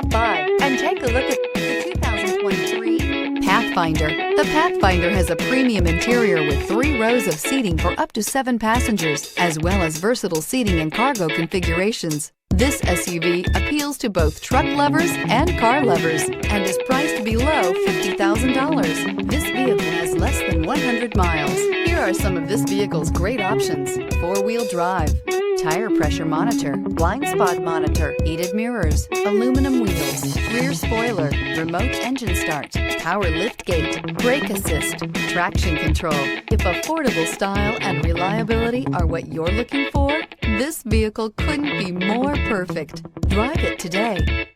by and take a look at the 2023 Pathfinder. The Pathfinder has a premium interior with 3 rows of seating for up to 7 passengers, as well as versatile seating and cargo configurations. This SUV appeals to both truck lovers and car lovers and is priced below $50,000. This vehicle has less than 100 miles. Here are some of this vehicle's great options: 4-wheel drive, tire pressure monitor, blind spot monitor, heated mirrors, aluminum wheels, rear spoiler, remote engine start, power lift gate, brake assist, traction control. If affordable style and reliability are what you're looking for, this vehicle couldn't be more perfect. Drive it today.